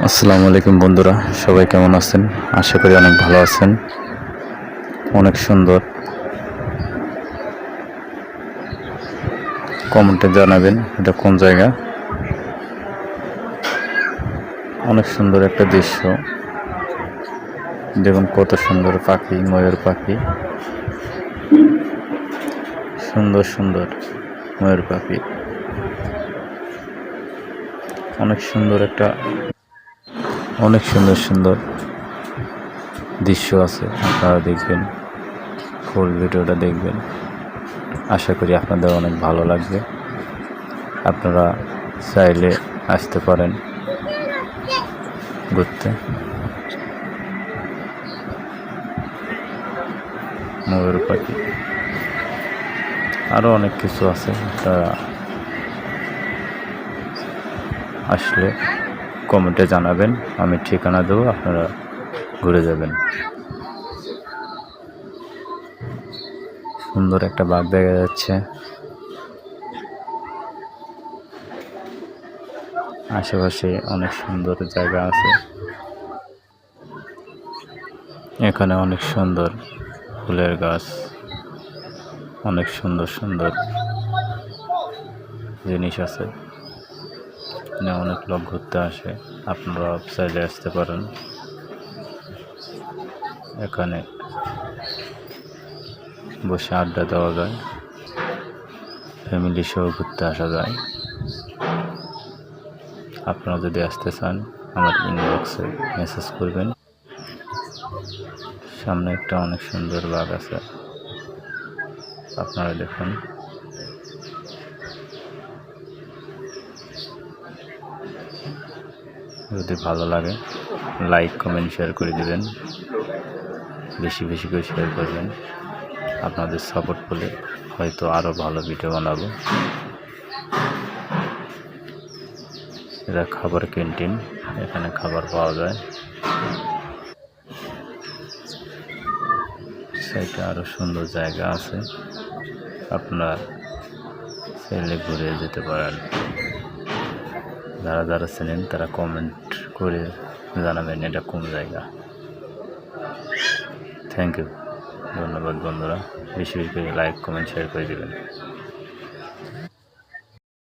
আসসালামু আলাইকুম বন্ধুরা, সবাই কেমন আছেন? আশা করি অনেক ভালো আছেন। অনেক সুন্দর, কমেন্টে জানাবেন এটা কোন জায়গা। অনেক সুন্দর একটা দৃশ্য, দেখুন কত সুন্দর পাখি, ময়ূর পাখি, সুন্দর সুন্দর ময়ূর পাখি। অনেক সুন্দর একটা, অনেক সুন্দর সুন্দর দৃশ্য আছে। আপনারা দেখবেন, ফুল ভিডিওটা দেখবেন। আশা করি আপনাদের অনেক ভালো লাগবে। আপনারা চাইলে আসতে পারেন ঘুরতে। ময়ূর পাখি, আরও অনেক কিছু আছে। আপনারা আসলে কমেন্টে জানাবেন, আমি ঠিকানা দেবো, আপনারা ঘুরে যাবেন। সুন্দর একটা বাঘ দেখা যাচ্ছে। আশেপাশে অনেক সুন্দর জায়গা আছে। এখানে অনেক সুন্দর ফুলের গাছ, অনেক সুন্দর সুন্দর জিনিস আছে। এখানে অনেক লোক ঘুরতে আসে, আপনারা চাইলে আসতে পারেন। এখানে বসে আড্ডা দেওয়া যায়, ফ্যামিলি সহ ঘুরতে আসা যায়। আপনারা যদি আসতে চান আমার ইনবক্সে মেসেজ করবেন। সামনে একটা অনেক সুন্দর বাঘ আছে, আপনারা দেখুন। যদি ভালো লাগে লাইক কমেন্ট শেয়ার করে দেবেন, বেশি বেশি করে শেয়ার করবেন। আপনাদের সাপোর্ট পেলে হয়তো আরও ভালো ভিডিও বানাবো। এটা খাবার ক্যান্টিন, এখানে খাবার পাওয়া যায়। সাইডে আরও সুন্দর জায়গা আছে, আপনারা চাইলে ঘুরে যেতে পারেন। যারা যারা চেনেন তারা কমেন্ট করে জানাবেন এটা কোন জায়গা। থ্যাংক ইউ, ধন্যবাদ বন্ধুরা। বেশি বেশি করে লাইক কমেন্ট শেয়ার করে দেবেন।